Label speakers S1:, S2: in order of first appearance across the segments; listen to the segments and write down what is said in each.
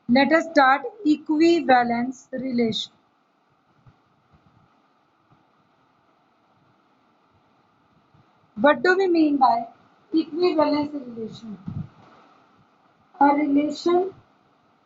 S1: Let us start equivalence relation. What do we mean by equivalence relation? A relation,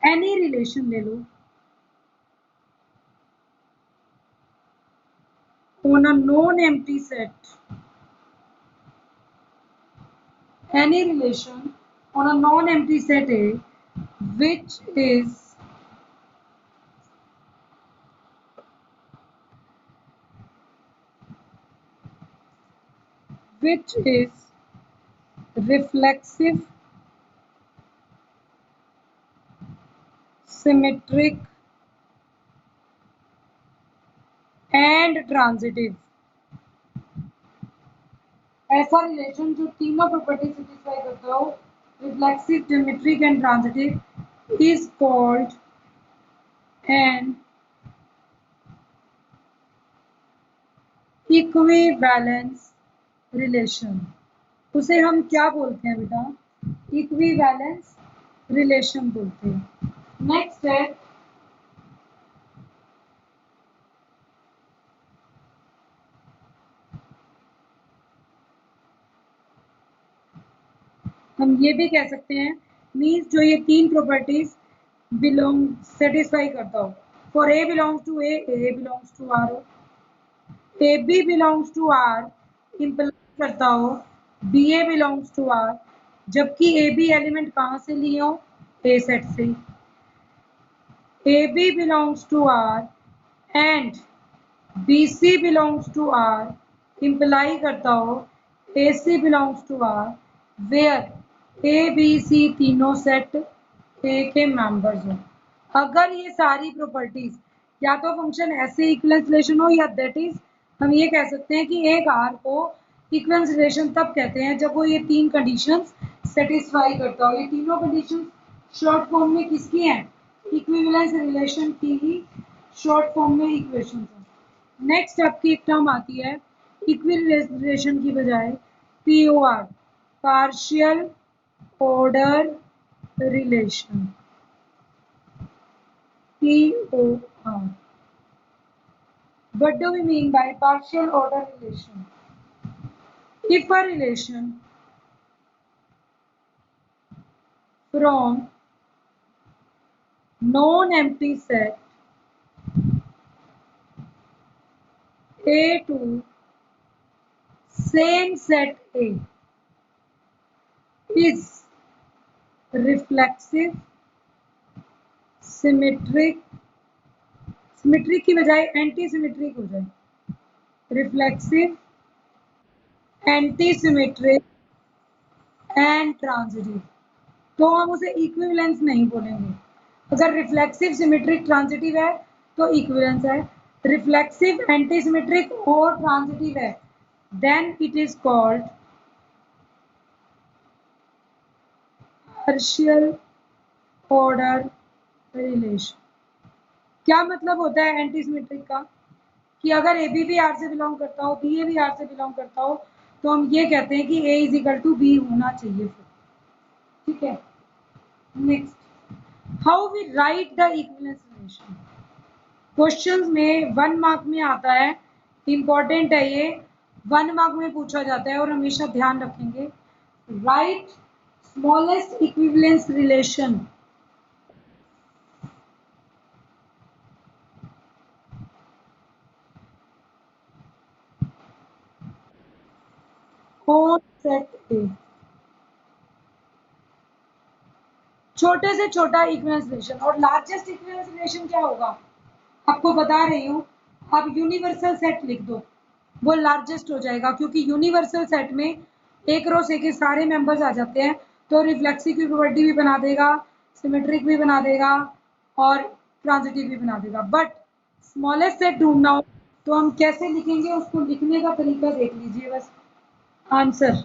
S1: any relation ले लो, on a non-empty set. Any relation on a non-empty set A which is reflexive, symmetric and transitive. ऐसा relation जो तीनों property satisfy करता हो, reflexive, symmetric and transitive, is called an equivalence relation. उसे हम क्या बोलते हैं बेटा? इक्विवेलेंस रिलेशन बोलते हैं. नेक्स्ट है हम ये भी कह सकते हैं, मीन्स जो ये तीन प्रॉपर्टीज बिलोंग सेटिस्फाई करता हो. For A belongs to A belongs to R हो, A B belongs to R imply करता हो B A belongs to R, जबकि ए बी एलिमेंट कहाँ से लिए हो? ए सेट से. A B belongs to R and B C belongs to R imply करता हो A C belongs to R, where A B C तीनों set ए के मेंबर्स हो. अगर ये सारी प्रॉपर्टीज या तो फंक्शन ऐसे इक्विवेलेंस रिलेशन हो, या दैट इज हम ये कह सकते हैं कि एक आर को इक्विवेलेंस रिलेशन तब कहते हैं जब वो ये तीन कंडीशंस सेटिस्फाई करता हो. ये तीनों कंडीशंस शॉर्ट फॉर्म में किसकी हैं? इक्विवेलेंस रिलेशन की ही शॉर्ट फॉर्म में इक्वेशन है. नेक्स्ट आपकी एक टर्म आती है इक्विवेलेंस रिलेशन की बजाय POR, partial order relation. POR. What do we mean by partial order relation? If a relation from non-empty set A to same set A is reflexive, symmetric, symmetric की बजाय anti symmetric हो जाए, reflexive, anti symmetric and transitive, तो हम उसे equivalence नहीं बोलेंगे. अगर रिफ्लेक्सिव, सिमेट्रिक, ट्रांजिटिव है तो इक्विवेलेंस है. रिफ्लेक्सिव, एंटी सिमेट्रिक और ट्रांजिटिव है, then it is called partial order relation. क्या मतलब होता है एंटी सिमेट्रिक का? कि अगर ए बी भी आर से बिलोंग करता हो, बी ए भी आर से बिलोंग करता हो, तो हम ये कहते हैं कि A is equal to B होना चाहिए फिर. ठीक है. Next, how we write the equivalence relation. Questions में 1 मार्क में आता है, इंपॉर्टेंट है ये, 1 मार्क में पूछा जाता है और हमेशा ध्यान रखेंगे. Right smallest equivalence relation. On set ए. छोटे से छोटा इक्विवेलेंस रिलेशन. और लार्जेस्ट इक्विवेलेंस रिलेशन क्या होगा? आपको बता रही हूँ, आप यूनिवर्सल सेट लिख दो, वो लार्जेस्ट हो जाएगा, क्योंकि यूनिवर्सल सेट में एक रो से के सारे मेंबर्स आ जाते हैं, तो रिफ्लेक्सिव की प्रॉपर्टी भी बना देगा, सिमेट्रिक भी बना देगा और ट्रांजिटिव भी बना देगा. बट स्मॉलेस्ट सेट ढूंढना हो तो हम कैसे लिखेंगे, उसको लिखने का तरीका देख लीजिए बस. Answer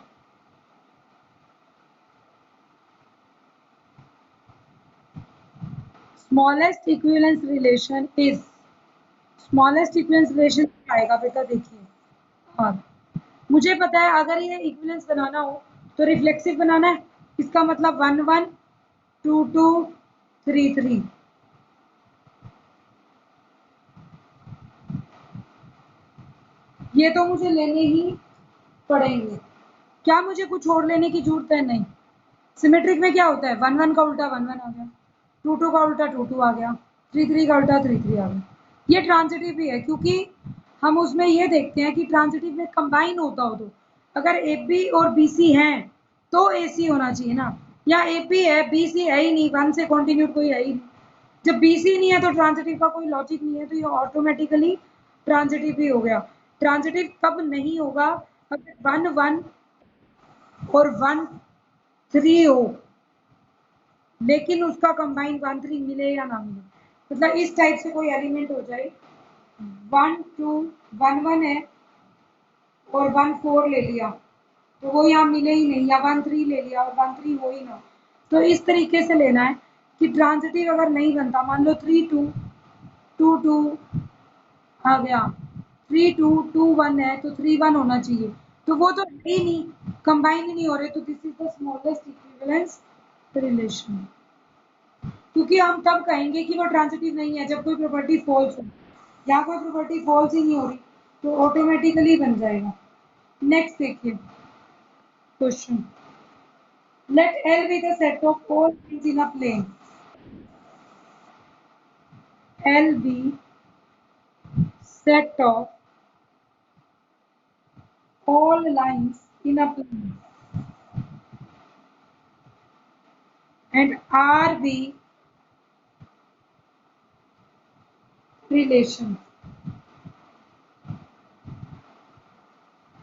S1: smallest equivalence relation is, smallest equivalence relation आएगा बेटा, देखिए. और मुझे पता है अगर ये इक्विवेलेंस बनाना हो तो रिफ्लेक्सिव बनाना है, इसका मतलब 1 1 2 2 3 3। ये तो मुझे लेने ही पड़ेंगे। क्या मुझे कुछ और लेने की जरूरत है? नहीं। सिमेट्रिक में क्या होता है? 1 1 का उल्टा 1 1 आ गया, 2 2 का उल्टा 2 2 आ गया, 3 3 का उल्टा 3 3 आ गया। ये ट्रांजिटिव भी है क्योंकि हम उसमें ये देखते हैं कि ट्रांजिटिव में कंबाइन होता हो तो अगर ए बी और बी सी हैं तो ए सी होना चाहिए ना, या ए पी है बी सी है ही नहीं, वन से कॉन्टिन्यूट कोई है ही नहीं। जब बी सी नहीं है तो ट्रांजिटिव का कोई लॉजिक नहीं है, तो ये ऑटोमेटिकली ट्रांजिटिव भी हो गया। ट्रांजिटिव कब नहीं होगा? अगर 1 1 और 1 3 हो लेकिन उसका कंबाइंड 1 3 मिले या ना मिले, मतलब इस टाइप से कोई एलिमेंट हो जाए 1 2 1 1 है और 1 4 ले लिया तो वो यहाँ मिले ही नहीं, या 1 3 ले लिया और 1 3 हो ही ना। तो इस तरीके से लेना है कि ट्रांजिटिव अगर नहीं बनता, मान लो 3 2 2 2 आ गया, 3 2 2 1 है तो 3 1 होना चाहिए, तो वो तो है ही नहीं, कंबाइन ही नहीं हो रहे, तो this is the smallest equivalence relation. क्योंकि हम तब कहेंगे कि वो ट्रांजिटिव नहीं है जब कोई प्रॉपर्टी फॉल्स हो। यहाँ कोई प्रॉपर्टी फॉल्स ही नहीं हो रही तो ऑटोमेटिकली बन जाएगा। नेक्स्ट देखिए question, let L be the set of all lines in a plane. L be set of all lines in a plane and R be relation.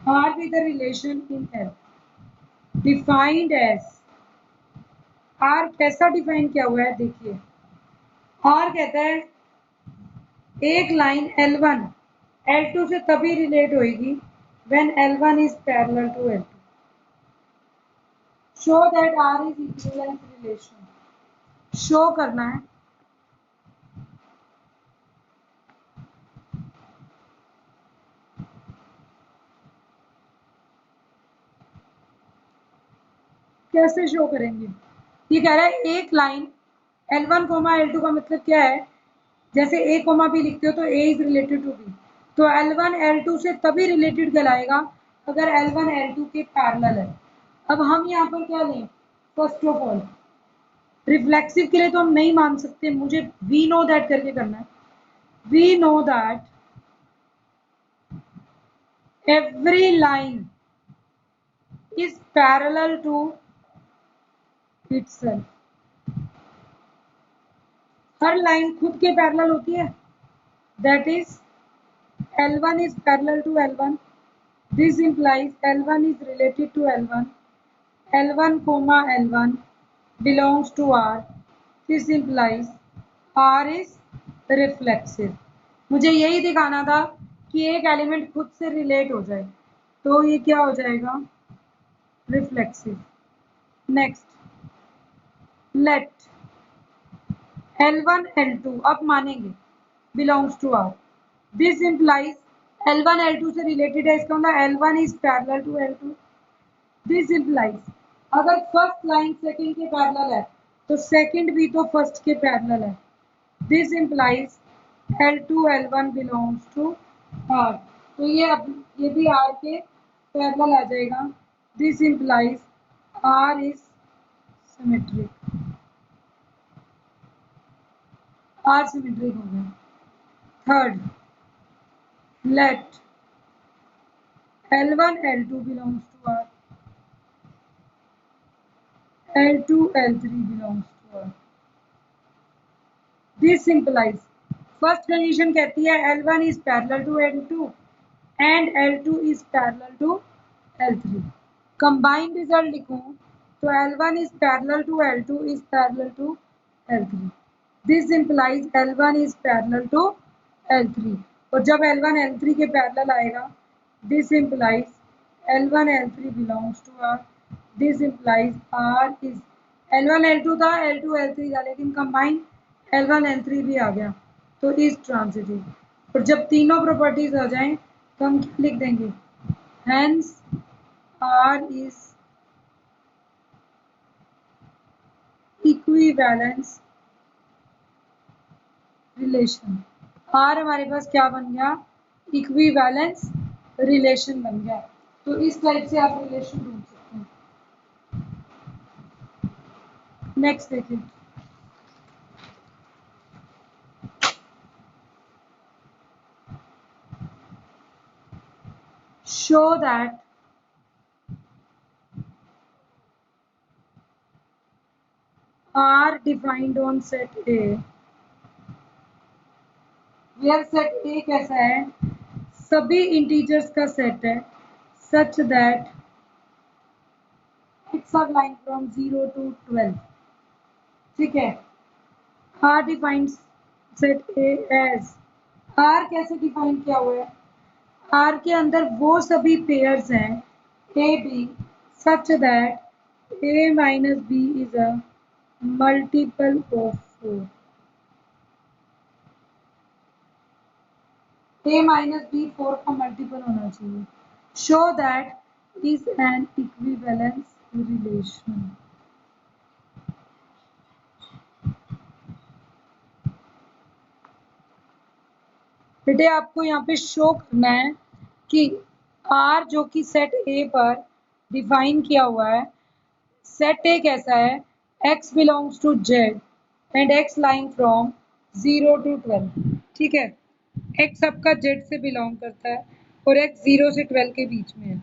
S1: R be the relation in L. Defined as, R कैसा define किया हुआ है देखिए, R कहता है एक line L1 L2 से तभी रिलेट होगी when L1 is parallel to L2. Show that R is equivalent relation. Show करना है कैसे शो करेंगे? ये कह रहा है एक लाइन L1 कोमा L2 का मतलब क्या है? जैसे A कोमा B लिखते हो तो A is related to B, तो L1 L2 से तभी रिलेटेड कहलाएगा अगर L1 L2 के पैरेलल है। अब हम यहाँ पर क्या लें? फर्स्ट ऑफ ऑल रिफ्लेक्सिव के लिए तो हम नहीं मान सकते, मुझे वी नो दैट करके करना है। We know that every line is parallel to itself. हर लाइन खुद के पैरेलल होती है, that is L1 is parallel to L1. This implies L1 is related to L1. L1 comma L1 belongs to R. This implies R is reflexive. मुझे यही दिखाना था कि एक एलिमेंट खुद से रिलेट हो जाए, तो ये क्या हो जाएगा? Reflexive. Next, late L1 L2 अब मानेंगे belongs to R. This implies L1 L2 से रिलेटेड है, इसका मतलब L1 is parallel to L2. This implies अगर फर्स्ट लाइन सेकंड के पैरेलल है तो सेकंड भी तो फर्स्ट के पैरेलल है. This implies L2 L1 belongs to R. तो ये भी R के पैरेलल आ जाएगा. This implies R is symmetric. R symmetric हो गया. Third, let L1 L2 belongs to R. L2 L3 belongs to R. This implies first condition कहती है L1 is parallel to L2 and L2 is parallel to L3. Combined result लिखूं तो L1 is parallel to L2 is parallel to L3. This implies L1 is parallel to L3. और जब L1 L3 के parallel आएगा, this implies L1 L3 belongs to R. This implies R is L1 L2 था, L2 L3 था, लेकिन combine L1 L3 भी आ गया, तो इज ट्रांजिटिव. और जब तीनों प्रॉपर्टीज आ जाएं तो हम क्या लिख देंगे? Hence R is equivalence relation. आर हमारे पास क्या बन गया? इक्विवेलेंस रिलेशन बन गया। तो इस टाइप से आप रिलेशन ढूंढ सकते हैं। नेक्स्ट देखिए, show that are defined on set A where set A कैसा है? सभी इंटीजर्स का सेट है such that it's a line from 0 to 12। ठीक है, R defines set A as, R कैसे डिफाइन किया हुआ है? R के अंदर वो सभी पेयर्स हैं A B such that A minus B is a multiple of 4। A minus B 4 का मल्टीपल होना चाहिए। Show that is an equivalence relation। बेटे आपको यहाँ पे शो करना है कि R जो कि सेट A पर डिफाइन किया हुआ है, सेट A कैसा है? X belongs to Z and X lying from 0 to 12। ठीक है, X आपका Z से बिलोंग करता है और X 0 से 12 के बीच में है।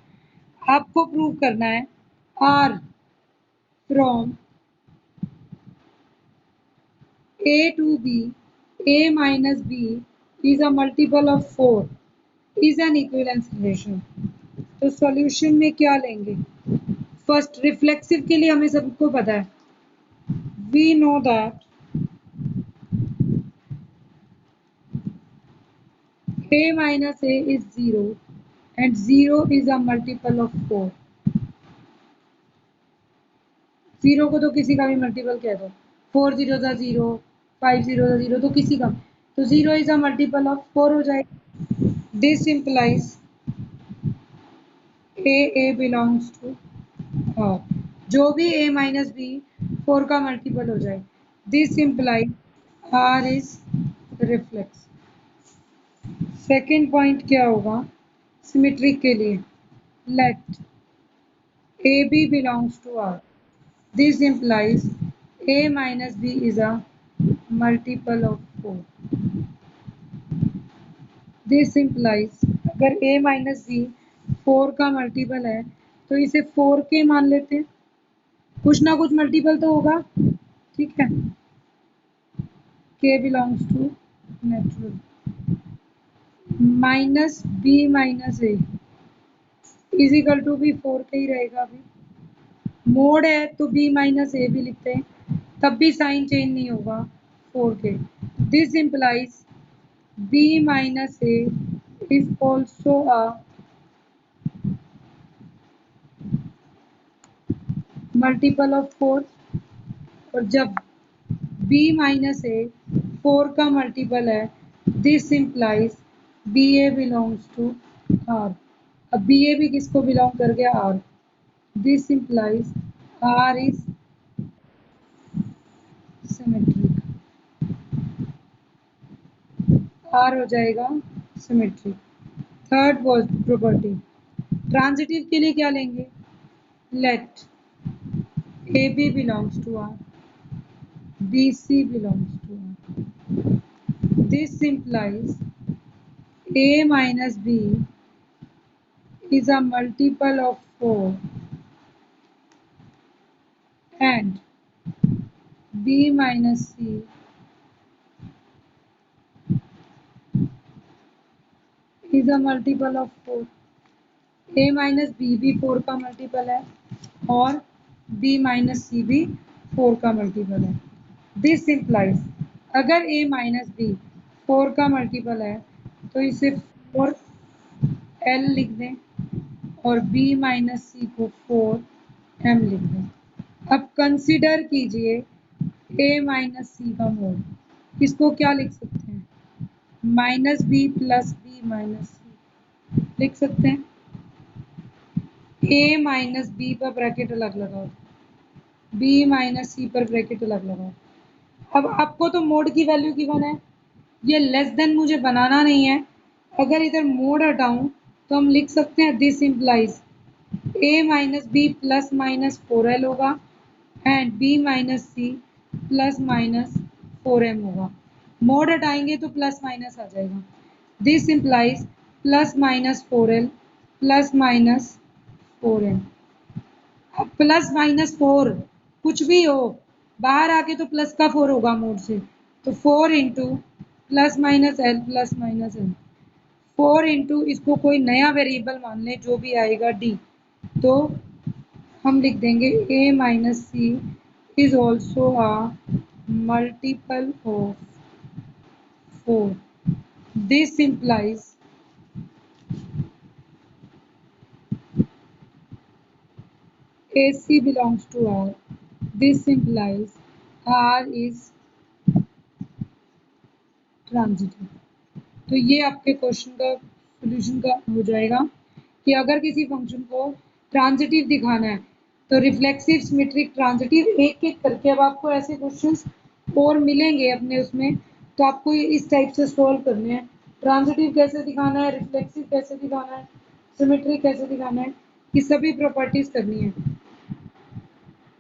S1: आपको प्रूव करना है R from A to B, A minus B is a multiple of 4 is an equivalence relation। तो सॉल्यूशन में क्या लेंगे? फर्स्ट रिफ्लेक्सिव के लिए हमें सबको पता है, we know that A minus A is 0 and 0 is a multiple of 4। 0 को तो किसी का भी मल्टीपल कह दो, 4 0 का 0, 5 0 का 0, तो किसी का, तो 0 इज अ मल्टीपल ऑफ 4 हो जाएगा। This implies A belongs to R, जो भी A माइनस बी 4 का मल्टीपल हो जाए। This implies R is reflex. Second point क्या होगा सिमेट्रिक के लिए? Let AB belongs to R, this implies A minus B is a multiple of 4। This implies अगर A minus B 4 का multiple है तो इसे 4 के मान लेते हैं, कुछ ना कुछ मल्टीपल तो होगा। ठीक है, K belongs to natural minus B minus A is equal to भी 4 का ही रहेगा। अभी मोड है तो B माइनस A भी लिखते हैं, तब भी साइन चेंज नहीं होगा 4 के। This implies B minus A is also a multiple of 4। और जब B minus A 4 का मल्टीपल है, this implies BA belongs to R। अब BA भी किसको बिलोंग कर गया? R। This implies R is symmetric. R हो जाएगा सिमेट्रिक। थर्ड प्रॉपर्टी ट्रांजिटिव के लिए क्या लेंगे? Let AB belongs to R, BC belongs to R। This implies A minus B is a multiple of 4 and B minus C is a multiple of 4। A minus B भी 4 का multiple है और B minus C भी 4 का multiple है। This implies अगर A minus B 4 का multiple है तो इसे 4L लिख दें और B माइनस C को 4M लिख दें। अब कंसिडर कीजिए A माइनस C का मोड। इसको क्या लिख सकते हैं? Minus B plus B minus C लिख सकते हैं। A माइनस B पर ब्रैकेट अलग लगाओ, B माइनस C पर ब्रैकेट अलग लगाओ। अब आपको तो मोड की वैल्यू गिवन है, ये लेस देन मुझे बनाना नहीं है। अगर इधर मोड हटाऊं तो हम लिख सकते हैं this implies a minus B plus minus 4l होगा and b minus C plus minus 4m होगा। मोड हटाएंगे तो प्लस माइनस आ जाएगा। This implies plus minus 4l plus minus 4m। अब प्लस माइनस 4 कुछ भी हो, बाहर आके तो प्लस का 4 होगा मोड से, तो 4 into plus minus L plus minus L, 4 into इसको कोई नया वेरिएबल मान लें जो भी आएगा डी, तो हम लिख देंगे a minus C is also a multiple of 4। This implies AC belongs to R. This implies R is transitive। तो ये आपके क्वेश्चन का सोल्यूशन का हो जाएगा कि अगर किसी फंक्शन को ट्रांजिटिव दिखाना है तो रिफ्लेक्सिव, सिमेट्रिक, ट्रांजिटिव, एक एक करके अब आपको ऐसे क्वेश्चंस और मिलेंगे अपने उसमें, तो आपको इस टाइप से सॉल्व करने हैं। ट्रांजिटिव कैसे दिखाना है, रिफ्लेक्सिव कैसे दिखाना है, सिमेट्रिक कैसे दिखाना है, ये सभी प्रॉपर्टीज करनी है।